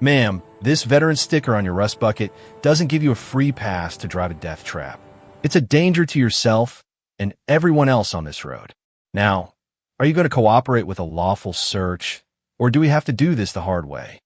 Ma'am, this veteran sticker on your rust bucket doesn't give you a free pass to drive a death trap. It's a danger to yourself and everyone else on this road. Now, are you going to cooperate with a lawful search, or do we have to do this the hard way?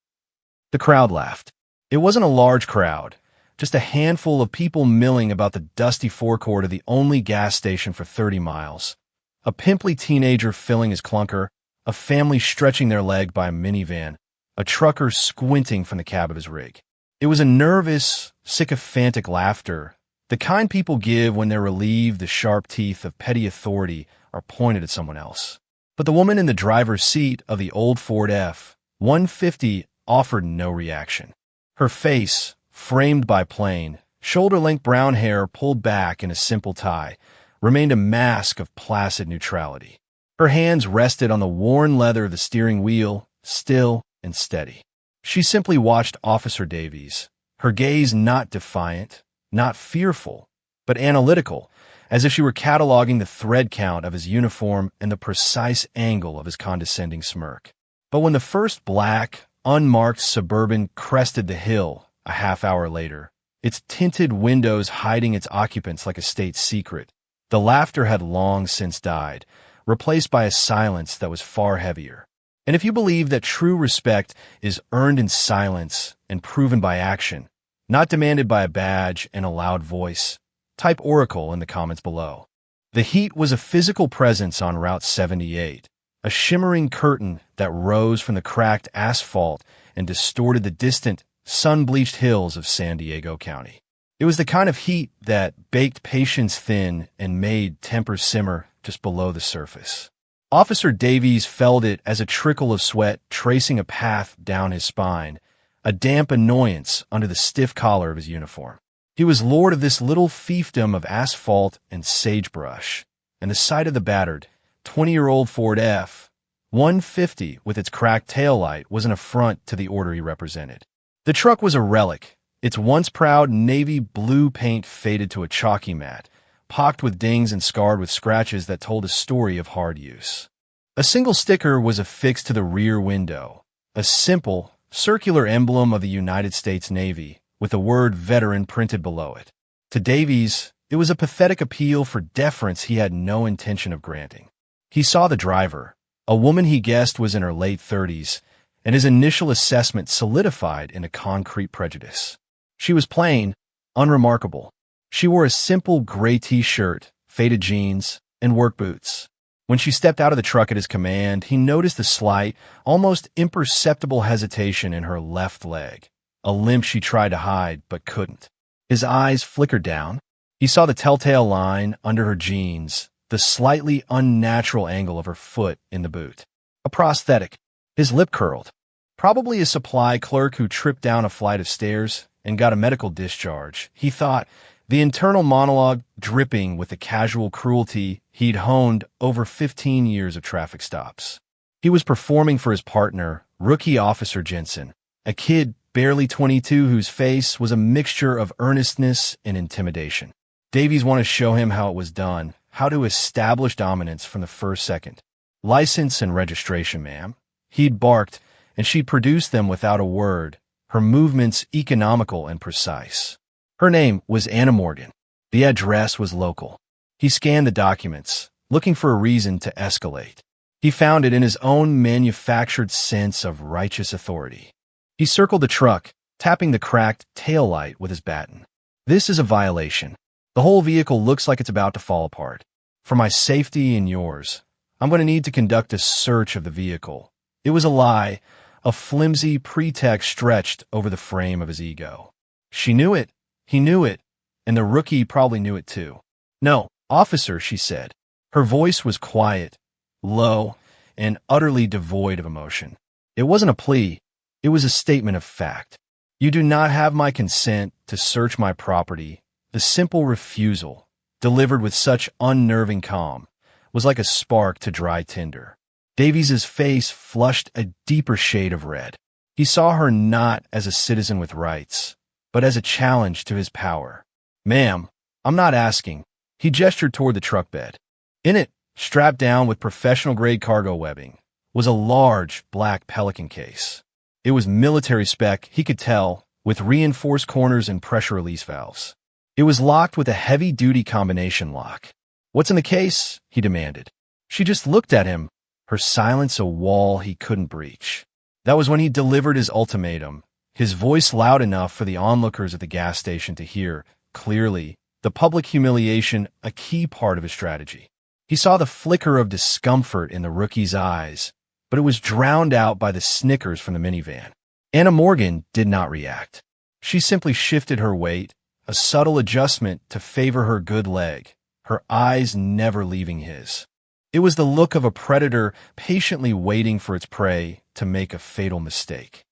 The crowd laughed. It wasn't a large crowd, just a handful of people milling about the dusty forecourt of the only gas station for 30 miles. A pimply teenager filling his clunker, a family stretching their leg by a minivan, a trucker squinting from the cab of his rig. It was a nervous, sycophantic laughter, the kind people give when they're relieved the sharp teeth of petty authority are pointed at someone else. But the woman in the driver's seat of the old Ford F-150 offered no reaction. Her face, framed by plain, shoulder-length brown hair pulled back in a simple tie, remained a mask of placid neutrality. Her hands rested on the worn leather of the steering wheel, still and steady. She simply watched Officer Davies, her gaze not defiant, not fearful, but analytical, as if she were cataloging the thread count of his uniform and the precise angle of his condescending smirk. But when the first black, unmarked Suburban crested the hill a half hour later, its tinted windows hiding its occupants like a state secret, the laughter had long since died, replaced by a silence that was far heavier. And if you believe that true respect is earned in silence and proven by action, not demanded by a badge and a loud voice, type Oracle in the comments below. The heat was a physical presence on Route 78, a shimmering curtain that rose from the cracked asphalt and distorted the distant, sun-bleached hills of San Diego County. It was the kind of heat that baked patience thin and made tempers simmer just below the surface. Officer Davies felt it as a trickle of sweat tracing a path down his spine, a damp annoyance under the stiff collar of his uniform. He was lord of this little fiefdom of asphalt and sagebrush, and the sight of the battered, 20-year-old Ford F-150 with its cracked taillight was an affront to the order he represented. The truck was a relic, its once proud navy blue paint faded to a chalky matte, pocked with dings and scarred with scratches that told a story of hard use. A single sticker was affixed to the rear window, a simple, circular emblem of the United States Navy, with the word veteran printed below it. To Davies, it was a pathetic appeal for deference he had no intention of granting. He saw the driver, a woman he guessed was in her late 30s, and his initial assessment solidified in a concrete prejudice. She was plain, unremarkable. She wore a simple gray t-shirt, faded jeans, and work boots. When she stepped out of the truck at his command, he noticed a slight, almost imperceptible hesitation in her left leg, a limp she tried to hide but couldn't. His eyes flickered down. He saw the telltale line under her jeans, the slightly unnatural angle of her foot in the boot. A prosthetic. His lip curled. Probably a supply clerk who tripped down a flight of stairs and got a medical discharge, he thought, the internal monologue dripping with the casual cruelty he'd honed over 15 years of traffic stops. He was performing for his partner, rookie Officer Jensen, a kid barely 22 whose face was a mixture of earnestness and intimidation. Davies wanted to show him how it was done, how to establish dominance from the first second. "License and registration, ma'am." He'd barked, and she'd produced them without a word, her movements economical and precise. Her name was Anna Morgan. The address was local. He scanned the documents, looking for a reason to escalate. He found it in his own manufactured sense of righteous authority. He circled the truck, tapping the cracked taillight with his baton. "This is a violation. The whole vehicle looks like it's about to fall apart. For my safety and yours, I'm going to need to conduct a search of the vehicle." It was a lie, a flimsy pretext stretched over the frame of his ego. She knew it. He knew it, and the rookie probably knew it too. "No, officer," she said. Her voice was quiet, low, and utterly devoid of emotion. It wasn't a plea. It was a statement of fact. "You do not have my consent to search my property." The simple refusal, delivered with such unnerving calm, was like a spark to dry tinder. Davies's face flushed a deeper shade of red. He saw her not as a citizen with rights, but as a challenge to his power. "Ma'am, I'm not asking." He gestured toward the truck bed. In it, strapped down with professional-grade cargo webbing, was a large black Pelican case. It was military spec, he could tell, with reinforced corners and pressure release valves. It was locked with a heavy-duty combination lock. "What's in the case?" he demanded. She just looked at him, her silence a wall he couldn't breach. That was when he delivered his ultimatum, his voice loud enough for the onlookers at the gas station to hear, clearly, the public humiliation a key part of his strategy. He saw the flicker of discomfort in the rookie's eyes, but it was drowned out by the snickers from the minivan. Anna Morgan did not react. She simply shifted her weight, a subtle adjustment to favor her good leg, her eyes never leaving his. It was the look of a predator patiently waiting for its prey to make a fatal mistake.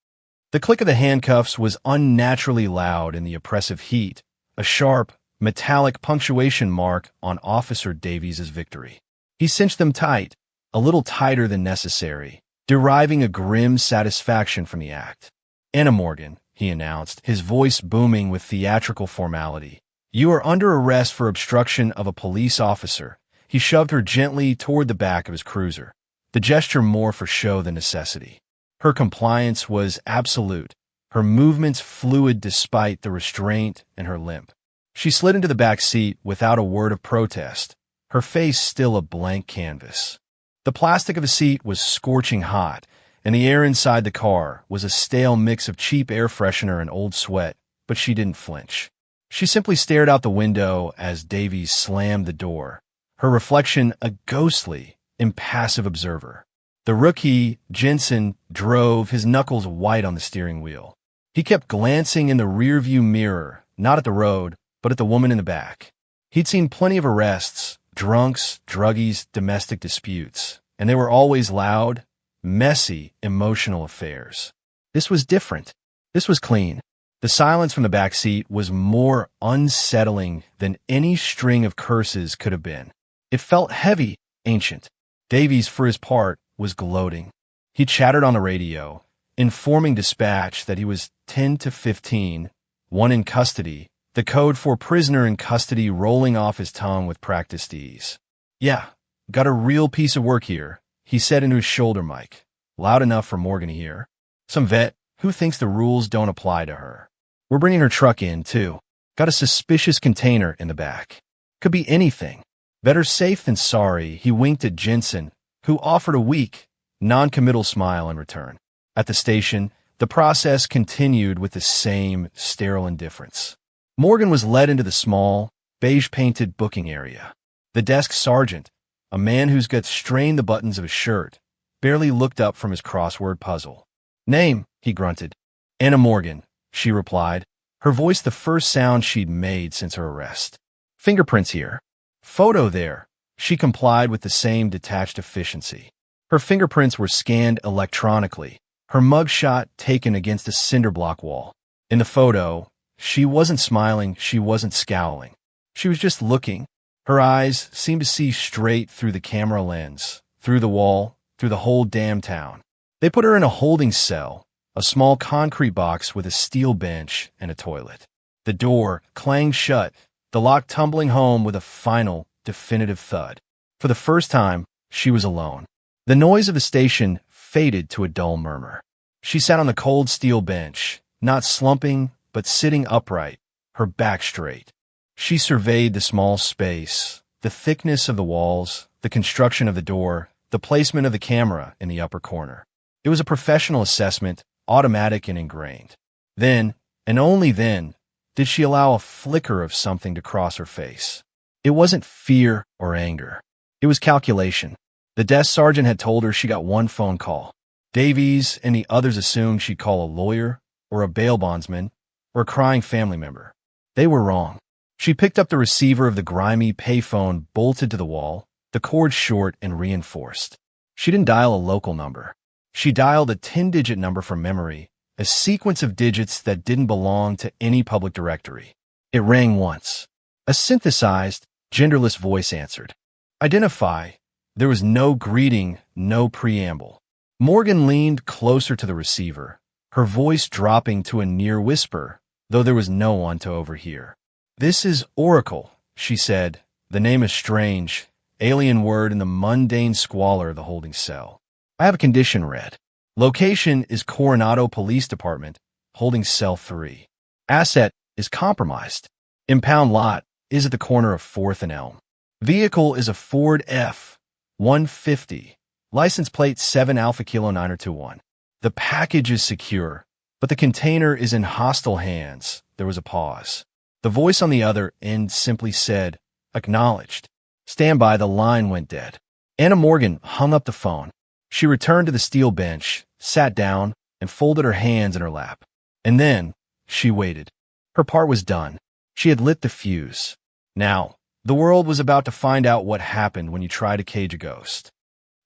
The click of the handcuffs was unnaturally loud in the oppressive heat, a sharp, metallic punctuation mark on Officer Davies' victory. He cinched them tight, a little tighter than necessary, deriving a grim satisfaction from the act. "Anna Morgan," he announced, his voice booming with theatrical formality. "You are under arrest for obstruction of a police officer." He shoved her gently toward the back of his cruiser, the gesture more for show than necessity. Her compliance was absolute, her movements fluid despite the restraint and her limp. She slid into the back seat without a word of protest, her face still a blank canvas. The plastic of the seat was scorching hot, and the air inside the car was a stale mix of cheap air freshener and old sweat, but she didn't flinch. She simply stared out the window as Davies slammed the door, her reflection a ghostly, impassive observer. The rookie, Jensen, drove, his knuckles white on the steering wheel. He kept glancing in the rearview mirror, not at the road, but at the woman in the back. He'd seen plenty of arrests, drunks, druggies, domestic disputes, and they were always loud, messy, emotional affairs. This was different. This was clean. The silence from the back seat was more unsettling than any string of curses could have been. It felt heavy, ancient. Davies, for his part, was gloating. He chattered on the radio, informing dispatch that he was 10 to 15, one in custody, the code for prisoner in custody rolling off his tongue with practiced ease. "Yeah, got a real piece of work here," he said into his shoulder mic, loud enough for Morgan to hear. "Some vet who thinks the rules don't apply to her. We're bringing her truck in, too. Got a suspicious container in the back. Could be anything. Better safe than sorry." He winked at Jensen, who offered a weak, non-committal smile in return. At the station, the process continued with the same sterile indifference. Morgan was led into the small, beige-painted booking area. The desk sergeant, a man whose guts strained the buttons of his shirt, barely looked up from his crossword puzzle. "Name," he grunted. "Anna Morgan," she replied, her voice the first sound she'd made since her arrest. "Fingerprints here. Photo there." She complied with the same detached efficiency. Her fingerprints were scanned electronically, her mugshot taken against a cinder block wall. In the photo, she wasn't smiling, she wasn't scowling. She was just looking. Her eyes seemed to see straight through the camera lens, through the wall, through the whole damn town. They put her in a holding cell, a small concrete box with a steel bench and a toilet. The door clanged shut, the lock tumbling home with a final, definitive thud. For the first time, she was alone. The noise of the station faded to a dull murmur. She sat on the cold steel bench, not slumping, but sitting upright, her back straight. She surveyed the small space, the thickness of the walls, the construction of the door, the placement of the camera in the upper corner. It was a professional assessment, automatic and ingrained. Then, and only then, did she allow a flicker of something to cross her face. It wasn't fear or anger. It was calculation. The desk sergeant had told her she got one phone call. Davies and the others assumed she'd call a lawyer, or a bail bondsman, or a crying family member. They were wrong. She picked up the receiver of the grimy payphone bolted to the wall, the cord short and reinforced. She didn't dial a local number. She dialed a 10-digit number from memory, a sequence of digits that didn't belong to any public directory. It rang once. A synthesized, genderless voice answered. "Identify." There was no greeting, no preamble. Morgan leaned closer to the receiver, her voice dropping to a near whisper, though there was no one to overhear. "This is Oracle," she said, the name a strange, alien word in the mundane squalor of the holding cell. "I have a condition read." Location is Coronado Police Department, holding cell 3. Asset is compromised. Impound lot is at the corner of 4th and Elm. Vehicle is a Ford F-150. License plate 7 Alpha Kilo 921. The package is secure, but the container is in hostile hands. There was a pause. The voice on the other end simply said, "Acknowledged." "Stand by." The line went dead. Anna Morgan hung up the phone. She returned to the steel bench, sat down, and folded her hands in her lap. And then she waited. Her part was done. She had lit the fuse. Now, the world was about to find out what happened when you try to cage a ghost.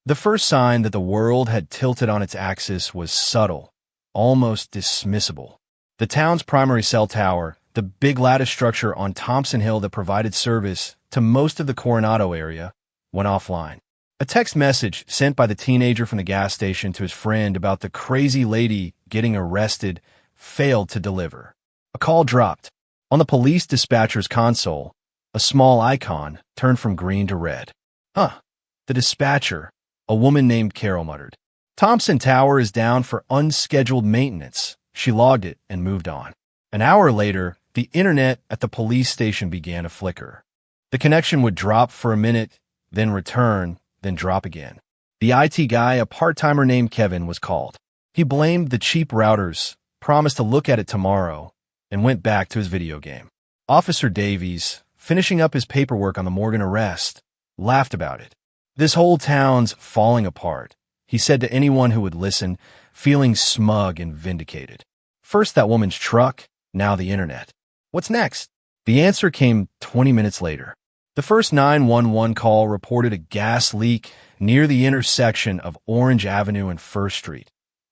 The first sign that the world had tilted on its axis was subtle, almost dismissible. The town's primary cell tower, the big lattice structure on Thompson Hill that provided service to most of the Coronado area, went offline. A text message sent by the teenager from the gas station to his friend about the crazy lady getting arrested failed to deliver. A call dropped. On the police dispatcher's console, a small icon turned from green to red. The dispatcher, a woman named Carol, muttered. "Thompson Tower is down for unscheduled maintenance." She logged it and moved on. An hour later, the internet at the police station began to flicker. The connection would drop for a minute, then return, then drop again. The IT guy, a part-timer named Kevin, was called. He blamed the cheap routers, promised to look at it tomorrow, and went back to his video game. Officer Davies, finishing up his paperwork on the Morgan arrest, laughed about it. "This whole town's falling apart," he said to anyone who would listen, feeling smug and vindicated. First that woman's truck, now the internet. What's next? The answer came 20 minutes later. The first 911 call reported a gas leak near the intersection of Orange Avenue and First Street,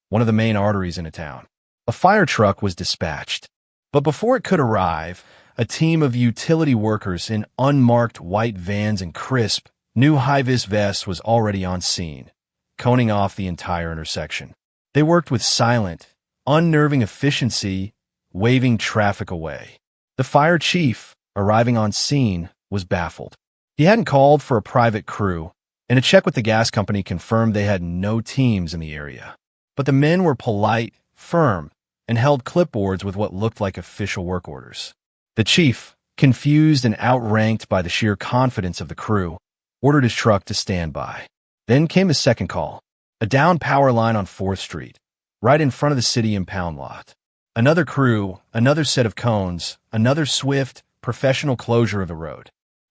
one of the main arteries in a town. A fire truck was dispatched. But before it could arrive, a team of utility workers in unmarked white vans and crisp, new high-vis vests was already on scene, coning off the entire intersection. They worked with silent, unnerving efficiency, waving traffic away. The fire chief, arriving on scene, was baffled. He hadn't called for a private crew, and a check with the gas company confirmed they had no teams in the area. But the men were polite, firm, and held clipboards with what looked like official work orders. The chief, confused and outranked by the sheer confidence of the crew, ordered his truck to stand by. Then came his second call, a down power line on 4th Street, right in front of the city impound lot. Another crew, another set of cones, another swift, professional closure of the road.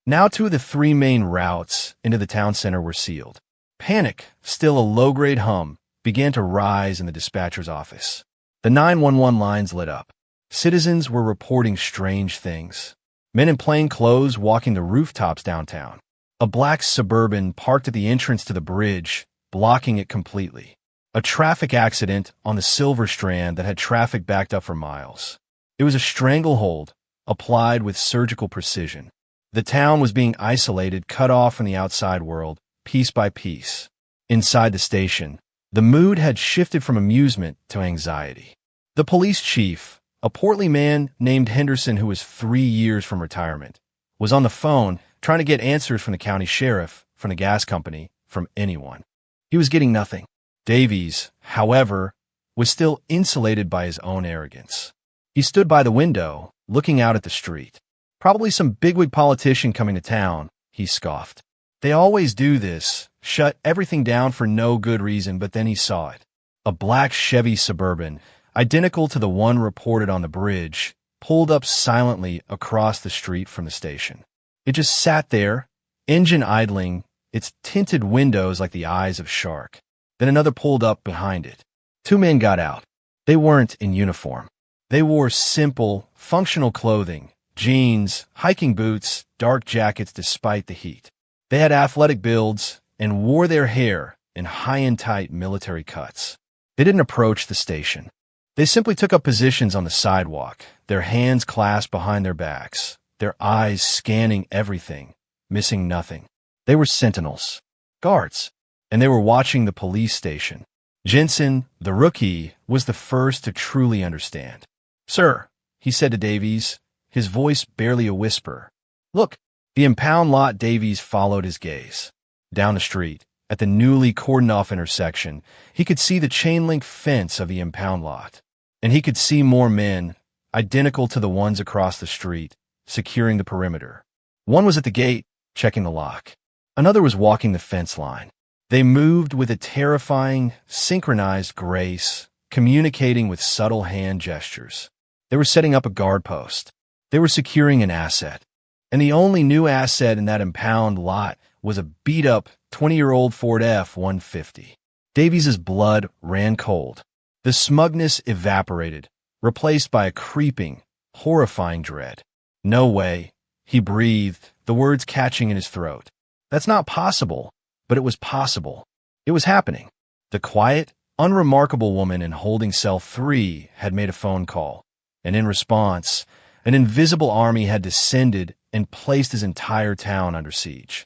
Now 2 of the 3 main routes into the town center were sealed. Panic, still a low-grade hum, began to rise in the dispatcher's office. The 911 lines lit up. Citizens were reporting strange things. Men in plain clothes walking the rooftops downtown. A black Suburban parked at the entrance to the bridge, blocking it completely. A traffic accident on the Silver Strand that had traffic backed up for miles. It was a stranglehold, applied with surgical precision. The town was being isolated, cut off from the outside world, piece by piece. Inside the station, the mood had shifted from amusement to anxiety. The police chief, a portly man named Henderson who was 3 years from retirement, was on the phone trying to get answers from the county sheriff, from the gas company, from anyone. He was getting nothing. Davies, however, was still insulated by his own arrogance. He stood by the window, looking out at the street. "Probably some bigwig politician coming to town," he scoffed. "They always do this, shut everything down for no good reason," but then he saw it. A black Chevy Suburban, identical to the one reported on the bridge, pulled up silently across the street from the station. It just sat there, engine idling, its tinted windows like the eyes of a shark. Then another pulled up behind it. 2 men got out. They weren't in uniform. They wore simple, functional clothing, jeans, hiking boots, dark jackets despite the heat. They had athletic builds and wore their hair in high and tight military cuts. They didn't approach the station. They simply took up positions on the sidewalk, their hands clasped behind their backs, their eyes scanning everything, missing nothing. They were sentinels, guards, and they were watching the police station. Jensen, the rookie, was the first to truly understand. "Sir," he said to Davies, his voice barely a whisper. "Look." The impound lot. Davies followed his gaze. Down the street, At the newly cordoned-off intersection, he could see the chain-link fence of the impound lot. And he could see more men, identical to the ones across the street, securing the perimeter. One was at the gate, checking the lock. Another was walking the fence line. They moved with a terrifying, synchronized grace, communicating with subtle hand gestures. They were setting up a guard post. They were securing an asset. And the only new asset in that impound lot was a beat-up 20-year-old Ford F-150. Davies's blood ran cold. The smugness evaporated, replaced by a creeping, horrifying dread. No way, he breathed, the words catching in his throat. That's not possible, but it was possible. It was happening. The quiet, unremarkable woman in holding cell 3 had made a phone call, and in response, an invisible army had descended and placed his entire town under siege.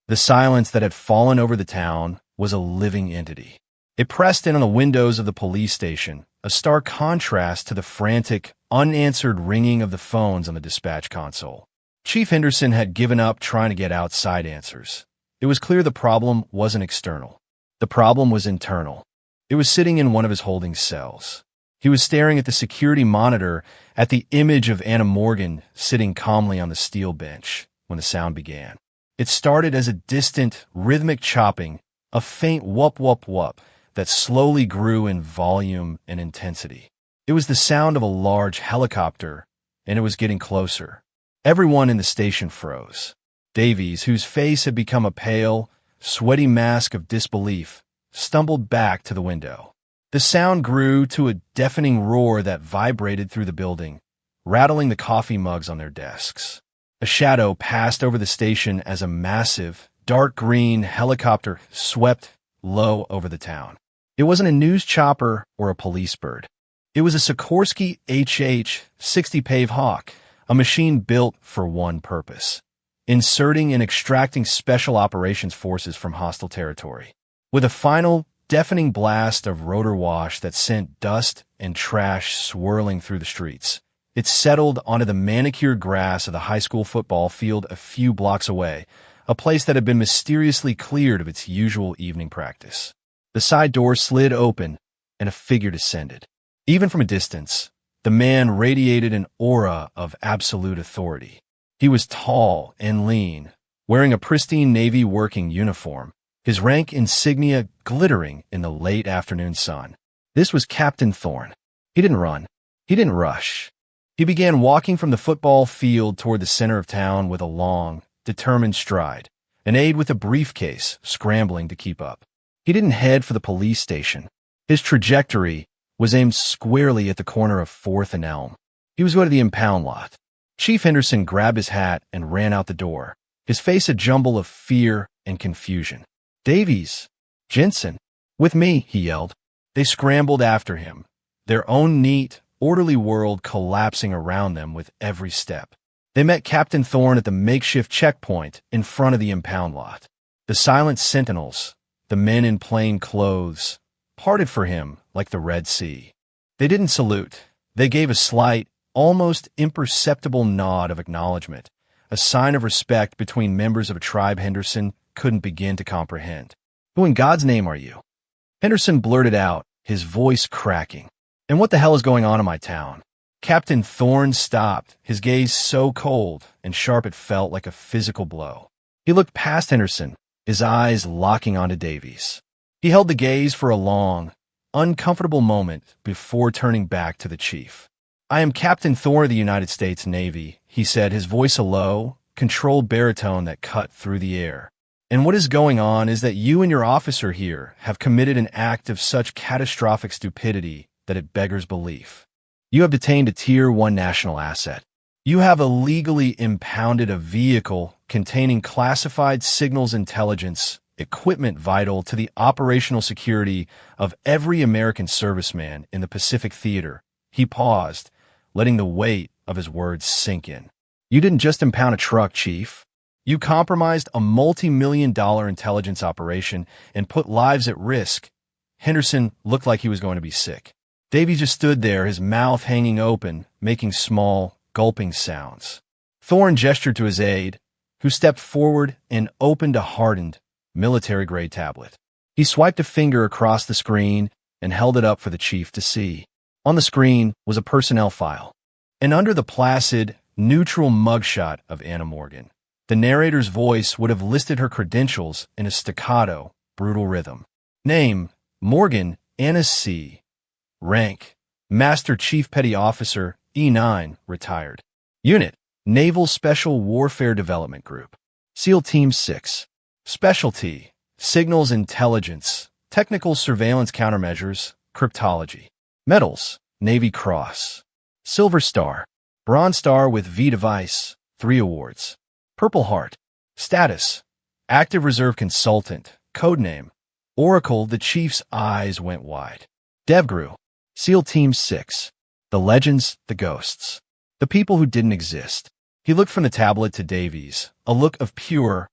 The silence that had fallen over the town was a living entity. It pressed in on the windows of the police station, a stark contrast to the frantic, unanswered ringing of the phones on the dispatch console. Chief Henderson had given up trying to get outside answers. It was clear the problem wasn't external. The problem was internal. It was sitting in one of his holding cells. He was staring at the security monitor at the image of Anna Morgan sitting calmly on the steel bench when the sound began. It started as a distant, rhythmic chopping, a faint whoop-whoop-whoop that slowly grew in volume and intensity. It was the sound of a large helicopter, and it was getting closer. Everyone in the station froze. Davies, whose face had become a pale, sweaty mask of disbelief, stumbled back to the window. The sound grew to a deafening roar that vibrated through the building, rattling the coffee mugs on their desks. A shadow passed over the station as a massive, dark green helicopter swept low over the town. It wasn't a news chopper or a police bird. It was a Sikorsky HH-60 Pave Hawk, a machine built for one purpose: inserting and extracting special operations forces from hostile territory. With a final, deafening blast of rotor wash that sent dust and trash swirling through the streets, it settled onto the manicured grass of the high school football field a few blocks away, a place that had been mysteriously cleared of its usual evening practice. The side door slid open, and a figure descended. Even from a distance, the man radiated an aura of absolute authority. He was tall and lean, wearing a pristine Navy working uniform, his rank insignia glittering in the late afternoon sun. This was Captain Thorne. He didn't run. He didn't rush. He began walking from the football field toward the center of town with a long, determined stride, an aide with a briefcase scrambling to keep up. He didn't head for the police station. His trajectory was aimed squarely at the corner of 4th and Elm. He was going to the impound lot. Chief Henderson grabbed his hat and ran out the door, his face a jumble of fear and confusion. "Davies! Jensen! With me!" he yelled. They scrambled after him, their own neat, orderly world collapsing around them with every step. They met Captain Thorne at the makeshift checkpoint in front of the impound lot. The silent sentinels, the men in plain clothes, parted for him like the Red Sea. They didn't salute. They gave a slight, almost imperceptible nod of acknowledgement, a sign of respect between members of a tribe Henderson couldn't begin to comprehend. "Who in God's name are you?" Henderson blurted out, his voice cracking. "And what the hell is going on in my town?" Captain Thorne stopped, his gaze so cold and sharp it felt like a physical blow. He looked past Henderson, his eyes locking onto Davies. He held the gaze for a long, uncomfortable moment before turning back to the chief. "I am Captain Thorne of the United States Navy," he said, his voice a low, controlled baritone that cut through the air. "And what is going on is that you and your officer here have committed an act of such catastrophic stupidity that it beggars belief. You have detained a Tier 1 national asset. You have illegally impounded a vehicle containing classified signals intelligence, equipment vital to the operational security of every American serviceman in the Pacific Theater." He paused, letting the weight of his words sink in. "You didn't just impound a truck, Chief. You compromised a multi-million-dollar intelligence operation and put lives at risk." Henderson looked like he was going to be sick. Davies just stood there, his mouth hanging open, making small, gulping sounds. Thorne gestured to his aide, who stepped forward and opened a hardened, military-grade tablet. He swiped a finger across the screen and held it up for the chief to see. On the screen was a personnel file, and under the placid, neutral mugshot of Anna Morgan, the narrator's voice would have listed her credentials in a staccato, brutal rhythm. Name: Morgan Anna C. Rank: Master Chief Petty Officer, E9, retired. Unit: Naval Special Warfare Development Group. SEAL Team 6. Specialty: Signals Intelligence, Technical Surveillance Countermeasures, Cryptology. Medals: Navy Cross, Silver Star, Bronze Star with V Device, 3 awards. Purple Heart. Status: Active Reserve Consultant, codename Oracle. The chief's eyes went wide. DevGru. SEAL Team 6. The legends, the ghosts, the people who didn't exist. He looked from the tablet to Davies, a look of pure,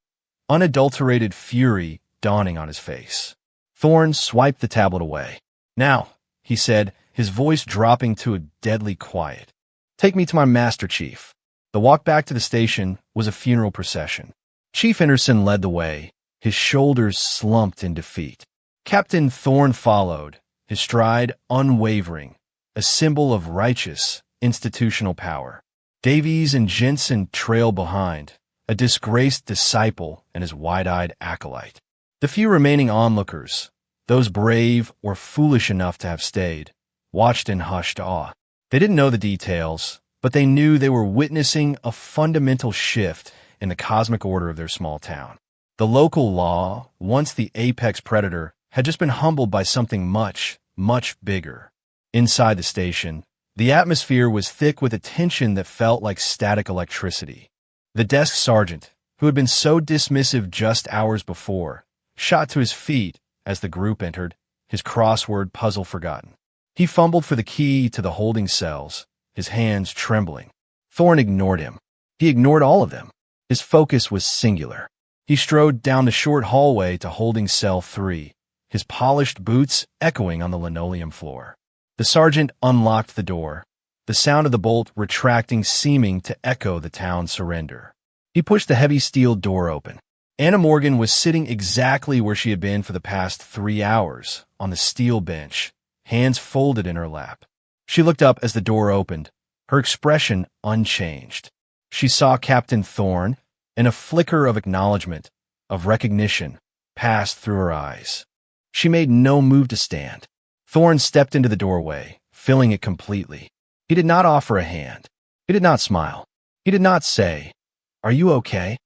unadulterated fury dawning on his face. Thorne swiped the tablet away. Now, he said, his voice dropping to a deadly quiet. Take me to my Master Chief. The walk back to the station was a funeral procession. Chief Henderson led the way, his shoulders slumped in defeat. Captain Thorne followed, his stride unwavering, a symbol of righteous, institutional power. Davies and Jensen trailed behind, a disgraced disciple and his wide-eyed acolyte. The few remaining onlookers, those brave or foolish enough to have stayed, watched in hushed awe. They didn't know the details, but they knew they were witnessing a fundamental shift in the cosmic order of their small town. The local law, once the apex predator, had just been humbled by something much, much bigger. Inside the station, the atmosphere was thick with a tension that felt like static electricity. The desk sergeant, who had been so dismissive just hours before, shot to his feet as the group entered, his crossword puzzle forgotten. He fumbled for the key to the holding cells, his hands trembling. Thorne ignored him. He ignored all of them. His focus was singular. He strode down the short hallway to holding cell 3, his polished boots echoing on the linoleum floor. The sergeant unlocked the door, the sound of the bolt retracting seeming to echo the town's surrender. He pushed the heavy steel door open. Anna Morgan was sitting exactly where she had been for the past 3 hours, on the steel bench, hands folded in her lap. She looked up as the door opened, her expression unchanged. She saw Captain Thorne, and a flicker of acknowledgement, of recognition, passed through her eyes. She made no move to stand. Thorne stepped into the doorway, filling it completely. He did not offer a hand. He did not smile. He did not say, "Are you okay?"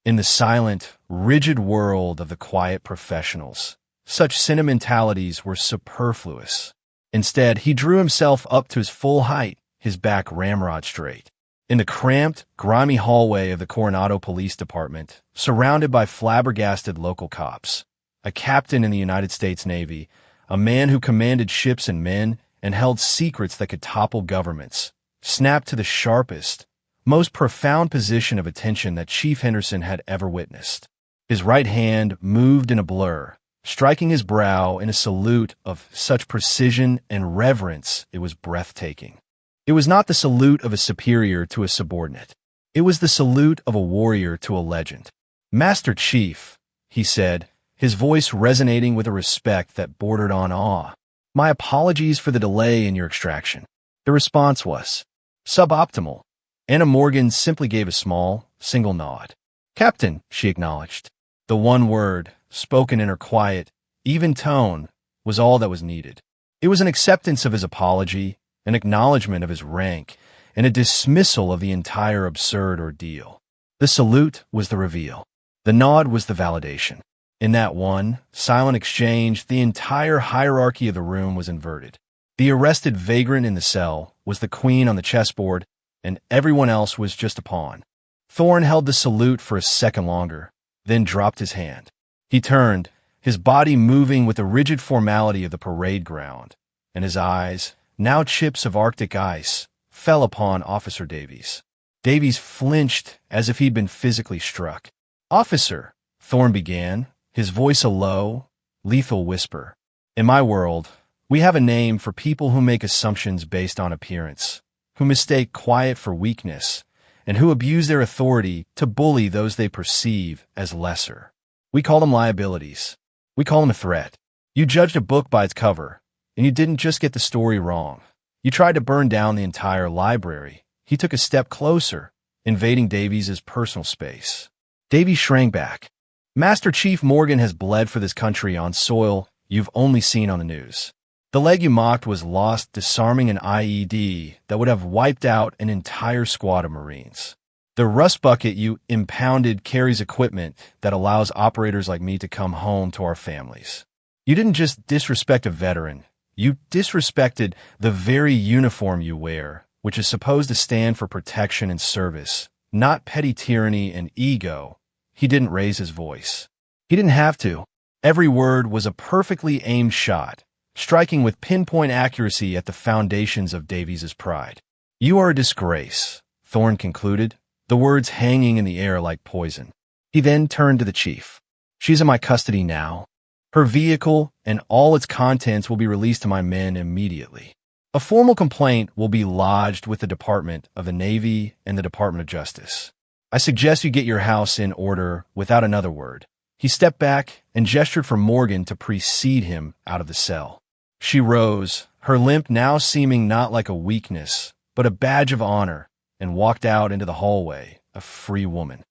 In the silent, rigid world of the quiet professionals, such sentimentalities were superfluous. Instead, he drew himself up to his full height, his back ramrod straight. In the cramped, grimy hallway of the Coronado Police Department, surrounded by flabbergasted local cops, a captain in the United States Navy, a man who commanded ships and men and held secrets that could topple governments, snapped to the sharpest, most profound position of attention that Chief Henderson had ever witnessed. His right hand moved in a blur, striking his brow in a salute of such precision and reverence it was breathtaking. It was not the salute of a superior to a subordinate. It was the salute of a warrior to a legend. "Master Chief," he said, his voice resonating with a respect that bordered on awe. "My apologies for the delay in your extraction." The response was suboptimal. Anna Morgan simply gave a small, single nod. "Captain," she acknowledged. The one word, spoken in her quiet, even tone, was all that was needed. It was an acceptance of his apology, an acknowledgement of his rank, and a dismissal of the entire absurd ordeal. The salute was the reveal. The nod was the validation. In that one, silent exchange, the entire hierarchy of the room was inverted. The arrested vagrant in the cell was the queen on the chessboard, and everyone else was just a pawn. Thorne held the salute for a second longer, then dropped his hand. He turned, his body moving with the rigid formality of the parade ground, and his eyes, now chips of Arctic ice, fell upon Officer Davies. Davies flinched as if he'd been physically struck. "Officer," Thorne began, his voice a low, lethal whisper. "In my world, we have a name for people who make assumptions based on appearance, who mistake quiet for weakness, and who abuse their authority to bully those they perceive as lesser. We call them liabilities. We call them a threat. You judged a book by its cover, and you didn't just get the story wrong. You tried to burn down the entire library. He took a step closer, invading Davies' personal space. Davies shrank back. Master Chief Morgan has bled for this country on soil you've only seen on the news. The leg you mocked was lost disarming an IED that would have wiped out an entire squad of Marines. The rust bucket you impounded carries equipment that allows operators like me to come home to our families. You didn't just disrespect a veteran. You disrespected the very uniform you wear, which is supposed to stand for protection and service, not petty tyranny and ego. He didn't raise his voice. He didn't have to. Every word was a perfectly aimed shot, striking with pinpoint accuracy at the foundations of Davies' pride. You are a disgrace, Thorne concluded, the words hanging in the air like poison. He then turned to the chief. She's in my custody now. Her vehicle and all its contents will be released to my men immediately. A formal complaint will be lodged with the Department of the Navy and the Department of Justice. I suggest you get your house in order without another word. He stepped back and gestured for Morgan to precede him out of the cell. She rose, her limp now seeming not like a weakness, but a badge of honor, and walked out into the hallway, a free woman.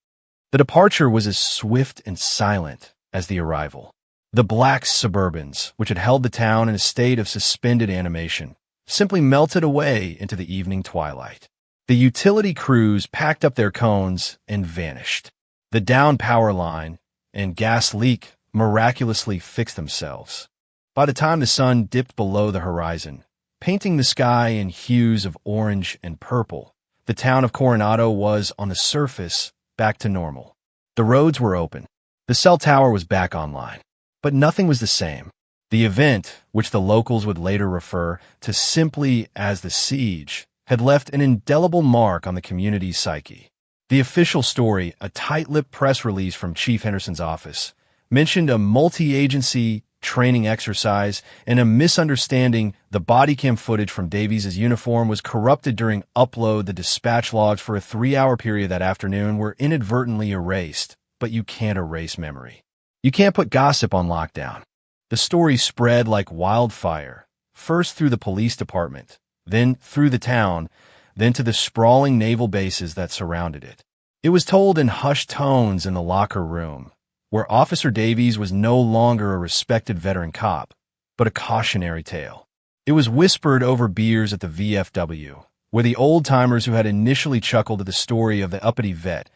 The departure was as swift and silent as the arrival. The black Suburbans, which had held the town in a state of suspended animation, simply melted away into the evening twilight. The utility crews packed up their cones and vanished. The down power line and gas leak miraculously fixed themselves. By the time the sun dipped below the horizon, painting the sky in hues of orange and purple, the town of Coronado was, on the surface, back to normal. The roads were open. The cell tower was back online. But nothing was the same. The event, which the locals would later refer to simply as the siege, had left an indelible mark on the community's psyche. The official story, a tight-lipped press release from Chief Henderson's office, mentioned a multi-agency training exercise and a misunderstanding. The body cam footage from Davies' uniform was corrupted during upload. The dispatch logs for a 3-hour period that afternoon were inadvertently erased, but you can't erase memory. You can't put gossip on lockdown. The story spread like wildfire, first through the police department, then through the town, then to the sprawling naval bases that surrounded it. It was told in hushed tones in the locker room, where Officer Davies was no longer a respected veteran cop, but a cautionary tale. It was whispered over beers at the VFW, where the old-timers who had initially chuckled at the story of the uppity vet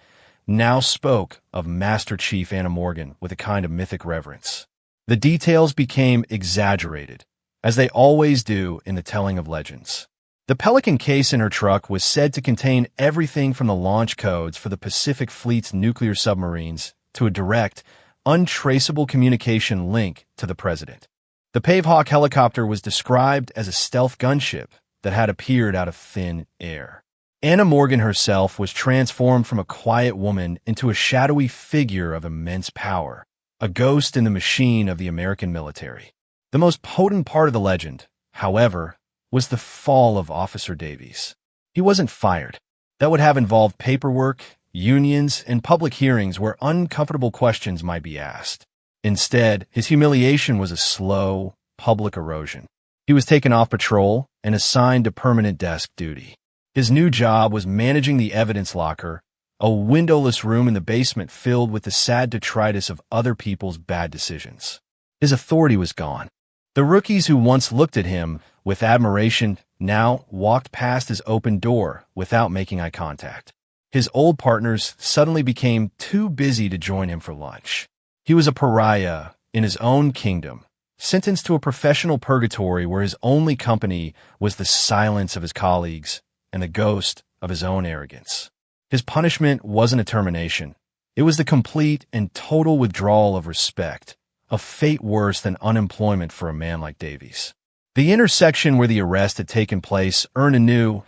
now spoke of Master Chief Anna Morgan with a kind of mythic reverence. The details became exaggerated, as they always do in the telling of legends. The Pelican case in her truck was said to contain everything from the launch codes for the Pacific Fleet's nuclear submarines to a direct, untraceable communication link to the president. The Pavehawk helicopter was described as a stealth gunship that had appeared out of thin air. Anna Morgan herself was transformed from a quiet woman into a shadowy figure of immense power, a ghost in the machine of the American military. The most potent part of the legend, however, was the fall of Officer Davies. He wasn't fired. That would have involved paperwork, unions, and public hearings where uncomfortable questions might be asked. Instead, his humiliation was a slow, public erosion. He was taken off patrol and assigned to permanent desk duty. His new job was managing the evidence locker, a windowless room in the basement filled with the sad detritus of other people's bad decisions. His authority was gone. The rookies who once looked at him with admiration now walked past his open door without making eye contact. His old partners suddenly became too busy to join him for lunch. He was a pariah in his own kingdom, sentenced to a professional purgatory where his only company was the silence of his colleagues and the ghost of his own arrogance. His punishment wasn't a termination. It was the complete and total withdrawal of respect, a fate worse than unemployment for a man like Davies. The intersection where the arrest had taken place earned a new,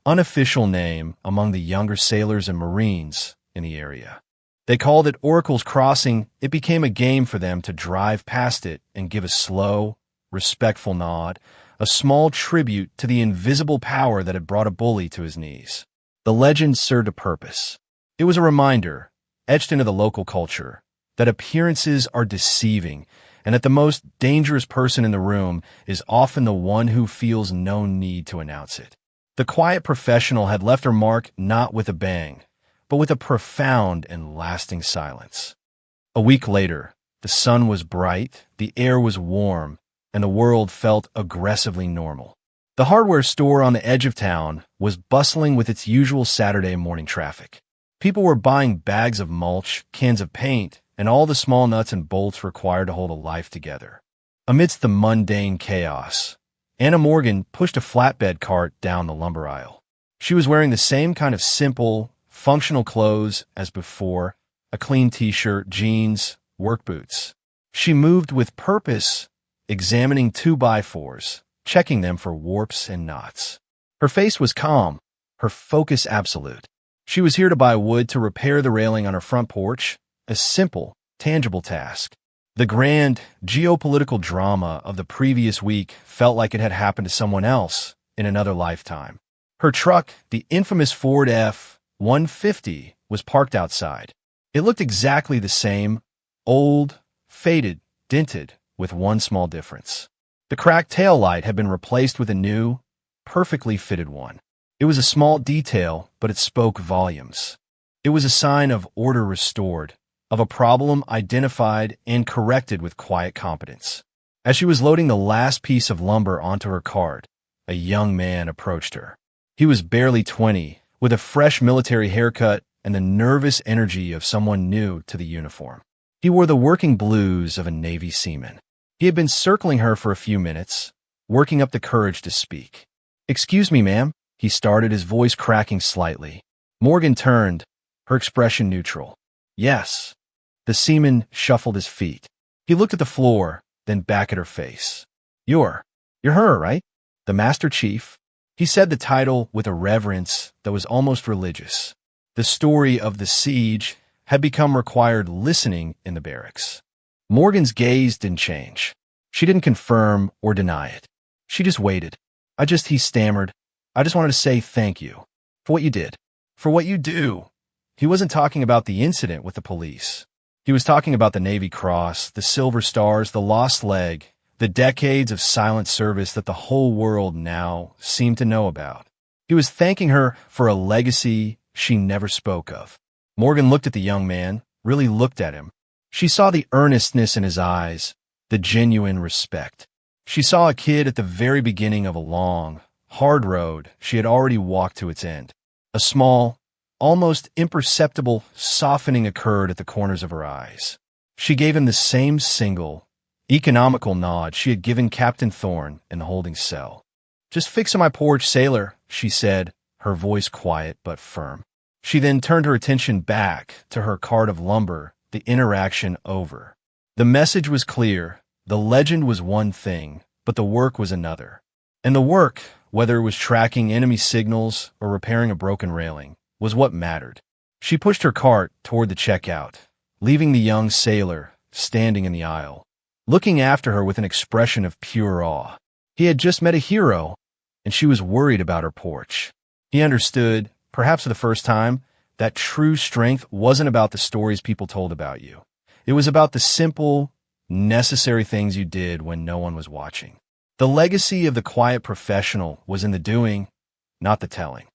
unofficial name among the younger sailors and Marines in the area. They called it Oracle's Crossing. It became a game for them to drive past it and give a slow, respectful nod, a small tribute to the invisible power that had brought a bully to his knees. The legend served a purpose. It was a reminder, etched into the local culture, that appearances are deceiving, and that the most dangerous person in the room is often the one who feels no need to announce it. The quiet professional had left her mark not with a bang, but with a profound and lasting silence. A week later, the sun was bright, the air was warm, and the world felt aggressively normal. The hardware store on the edge of town was bustling with its usual Saturday morning traffic. People were buying bags of mulch, cans of paint, and all the small nuts and bolts required to hold a life together. Amidst the mundane chaos, Anna Morgan pushed a flatbed cart down the lumber aisle. She was wearing the same kind of simple, functional clothes as before, a clean t-shirt, jeans, work boots. She moved with purpose, examining 2x4s, checking them for warps and knots. Her face was calm, her focus absolute. She was here to buy wood to repair the railing on her front porch, a simple, tangible task. The grand, geopolitical drama of the previous week felt like it had happened to someone else in another lifetime. Her truck, the infamous Ford F-150, was parked outside. It looked exactly the same, old, faded, dented, with one small difference. The cracked tail light had been replaced with a new, perfectly fitted one. It was a small detail, but it spoke volumes. It was a sign of order restored, of a problem identified and corrected with quiet competence. As she was loading the last piece of lumber onto her cart, a young man approached her. He was barely 20, with a fresh military haircut and the nervous energy of someone new to the uniform. He wore the working blues of a Navy seaman. He had been circling her for a few minutes, working up the courage to speak. "Excuse me, ma'am," he started, his voice cracking slightly. Morgan turned, her expression neutral. "Yes." The seaman shuffled his feet. He looked at the floor, then back at her face. You're her, right? The Master Chief?" He said the title with a reverence that was almost religious. The story of the siege had become required listening in the barracks. Morgan's gaze didn't change. She didn't confirm or deny it. She just waited. He stammered, "I just wanted to say thank you. For what you did. For what you do." He wasn't talking about the incident with the police. He was talking about the Navy Cross, the Silver Stars, the lost leg, the decades of silent service that the whole world now seemed to know about. He was thanking her for a legacy she never spoke of. Morgan looked at the young man, really looked at him. She saw the earnestness in his eyes, the genuine respect. She saw a kid at the very beginning of a long, hard road she had already walked to its end. A small, almost imperceptible softening occurred at the corners of her eyes. She gave him the same single, economical nod she had given Captain Thorne in the holding cell. "Just fixing my porch, sailor," she said, her voice quiet but firm. She then turned her attention back to her cart of lumber, the interaction over. The message was clear. The legend was one thing, but the work was another. And the work, whether it was tracking enemy signals or repairing a broken railing, was what mattered. She pushed her cart toward the checkout, leaving the young sailor standing in the aisle, looking after her with an expression of pure awe. He had just met a hero, and she was worried about her porch. He understood, perhaps for the first time, that true strength wasn't about the stories people told about you. It was about the simple, necessary things you did when no one was watching. The legacy of the quiet professional was in the doing, not the telling.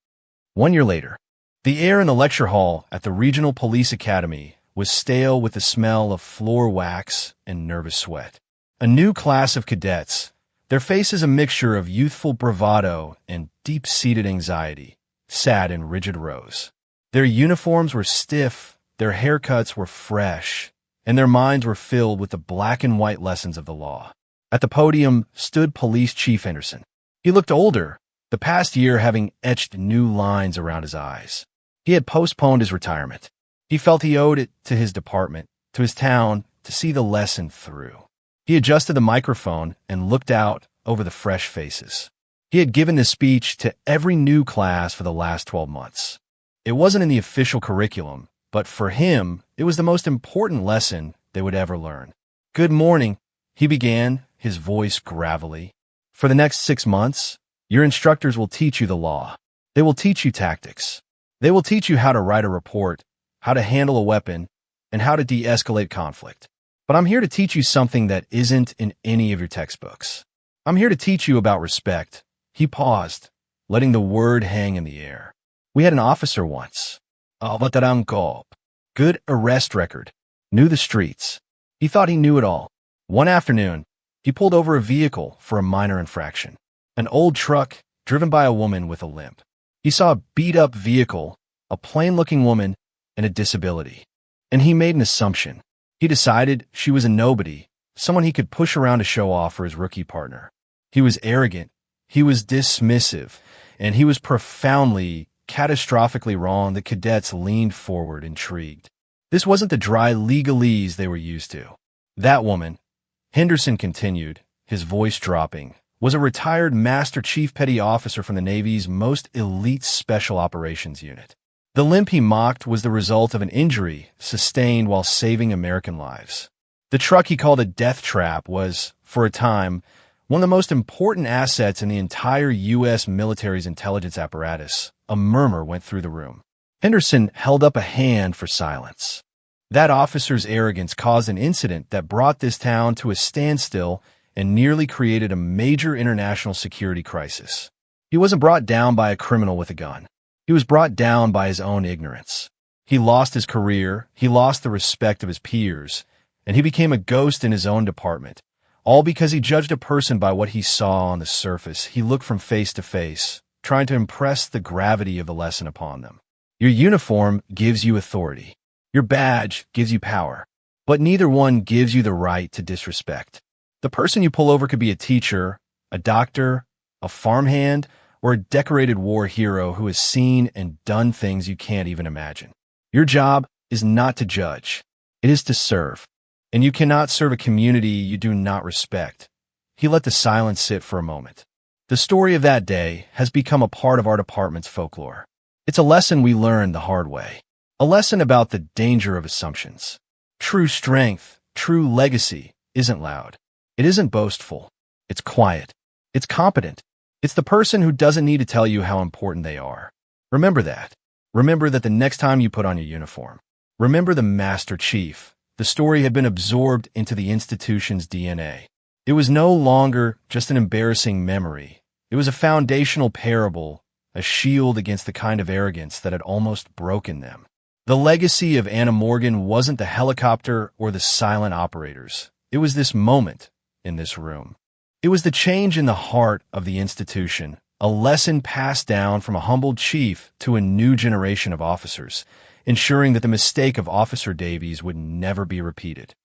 1 year later, the air in the lecture hall at the Regional Police Academy was stale with the smell of floor wax and nervous sweat. A new class of cadets, their faces a mixture of youthful bravado and deep-seated anxiety, sat in rigid rows. Their uniforms were stiff, their haircuts were fresh, and their minds were filled with the black and white lessons of the law. At the podium stood Police Chief Anderson. He looked older, the past year having etched new lines around his eyes. He had postponed his retirement. He felt he owed it to his department, to his town, to see the lesson through. He adjusted the microphone and looked out over the fresh faces. He had given this speech to every new class for the last 12 months. It wasn't in the official curriculum, but for him, it was the most important lesson they would ever learn. "Good morning," he began, his voice gravelly. "For the next 6 months, your instructors will teach you the law. They will teach you tactics. They will teach you how to write a report, how to handle a weapon, and how to de-escalate conflict. But I'm here to teach you something that isn't in any of your textbooks. I'm here to teach you about respect. He paused, letting the word hang in the air. We had an officer once. A veteran cop. Good arrest record. Knew the streets. He thought he knew it all. One afternoon, he pulled over a vehicle for a minor infraction. An old truck driven by a woman with a limp. He saw a beat-up vehicle, a plain-looking woman, and a disability. And he made an assumption. He decided she was a nobody, someone he could push around to show off for his rookie partner. He was arrogant, he was dismissive, and he was profoundly, catastrophically wrong. The cadets leaned forward, intrigued. This wasn't the dry legalese they were used to. That woman, Henderson continued, his voice dropping, was a retired Master Chief Petty Officer from the Navy's most elite Special Operations Unit. The limp he mocked was the result of an injury sustained while saving American lives. The truck he called a death trap was, for a time, one of the most important assets in the entire U.S. military's intelligence apparatus. A murmur went through the room. Henderson held up a hand for silence. That officer's arrogance caused an incident that brought this town to a standstill and nearly created a major international security crisis. He wasn't brought down by a criminal with a gun. He was brought down by his own ignorance. He lost his career, he lost the respect of his peers, and he became a ghost in his own department, all because he judged a person by what he saw on the surface. He looked from face to face, trying to impress the gravity of the lesson upon them. Your uniform gives you authority. Your badge gives you power, but neither one gives you the right to disrespect. The person you pull over could be a teacher, a doctor, a farmhand, or a decorated war hero who has seen and done things you can't even imagine. Your job is not to judge. It is to serve. And you cannot serve a community you do not respect. He let the silence sit for a moment. The story of that day has become a part of our department's folklore. It's a lesson we learned the hard way. A lesson about the danger of assumptions. True strength, true legacy, isn't loud. It isn't boastful. It's quiet. It's competent. It's the person who doesn't need to tell you how important they are. Remember that. Remember that the next time you put on your uniform. Remember the Master Chief. The story had been absorbed into the institution's DNA. It was no longer just an embarrassing memory. It was a foundational parable, a shield against the kind of arrogance that had almost broken them. The legacy of Anna Morgan wasn't the helicopter or the silent operators. It was this moment in this room. It was the change in the heart of the institution, a lesson passed down from a humbled chief to a new generation of officers, ensuring that the mistake of Officer Davies would never be repeated.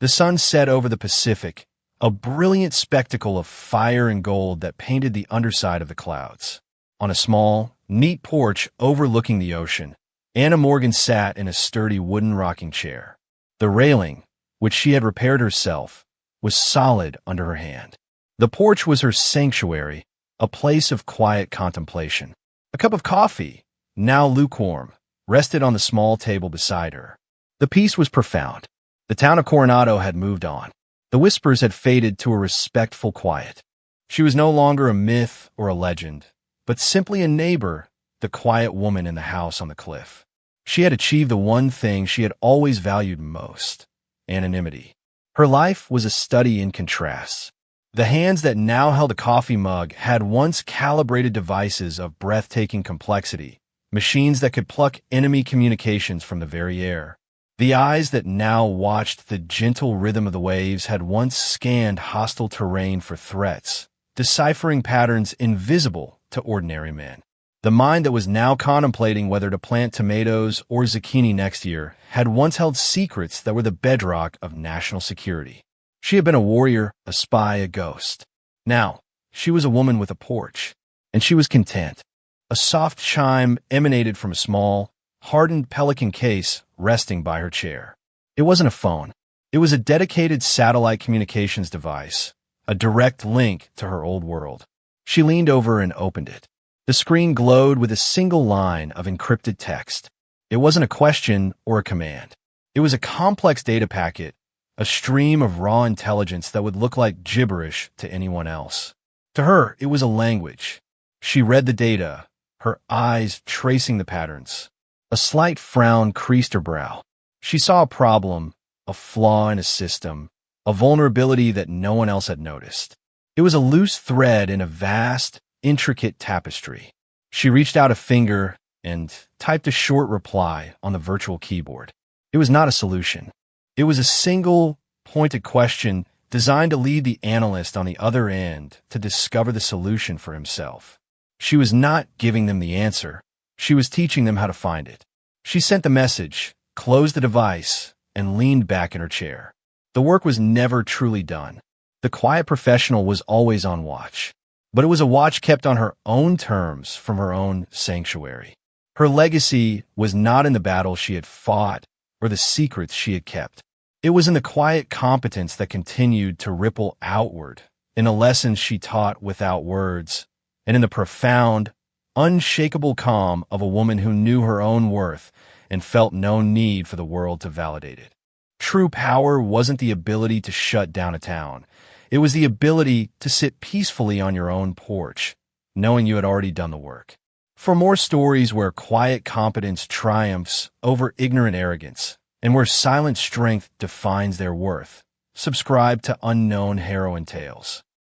The sun set over the Pacific, a brilliant spectacle of fire and gold that painted the underside of the clouds. On a small, neat porch overlooking the ocean, Anna Morgan sat in a sturdy wooden rocking chair. The railing, which she had repaired herself, was solid under her hand. The porch was her sanctuary, a place of quiet contemplation. A cup of coffee, now lukewarm, rested on the small table beside her. The peace was profound. The town of Coronado had moved on. The whispers had faded to a respectful quiet. She was no longer a myth or a legend, but simply a neighbor, the quiet woman in the house on the cliff. She had achieved the one thing she had always valued most: anonymity. Her life was a study in contrasts. The hands that now held a coffee mug had once calibrated devices of breathtaking complexity, machines that could pluck enemy communications from the very air. The eyes that now watched the gentle rhythm of the waves had once scanned hostile terrain for threats, deciphering patterns invisible to ordinary men. The mind that was now contemplating whether to plant tomatoes or zucchini next year had once held secrets that were the bedrock of national security. She had been a warrior, a spy, a ghost. Now, she was a woman with a porch, and she was content. A soft chime emanated from a small, hardened pelican case resting by her chair. It wasn't a phone. It was a dedicated satellite communications device, a direct link to her old world. She leaned over and opened it. The screen glowed with a single line of encrypted text. It wasn't a question or a command. It was a complex data packet, a stream of raw intelligence that would look like gibberish to anyone else. To her, it was a language. She read the data, her eyes tracing the patterns. A slight frown creased her brow. She saw a problem, a flaw in a system, a vulnerability that no one else had noticed. It was a loose thread in a vast, intricate tapestry. She reached out a finger and typed a short reply on the virtual keyboard. It was not a solution. It was a single, pointed question designed to lead the analyst on the other end to discover the solution for himself. She was not giving them the answer. She was teaching them how to find it. She sent the message, closed the device, and leaned back in her chair. The work was never truly done. The quiet professional was always on watch, but it was a watch kept on her own terms from her own sanctuary. Her legacy was not in the battles she had fought or the secrets she had kept. It was in the quiet competence that continued to ripple outward, in the lessons she taught without words, and in the profound, unshakable calm of a woman who knew her own worth and felt no need for the world to validate it. True power wasn't the ability to shut down a town. It was the ability to sit peacefully on your own porch, knowing you had already done the work. For more stories where quiet competence triumphs over ignorant arrogance, and where silent strength defines their worth, subscribe to Unknown Heroine Tales.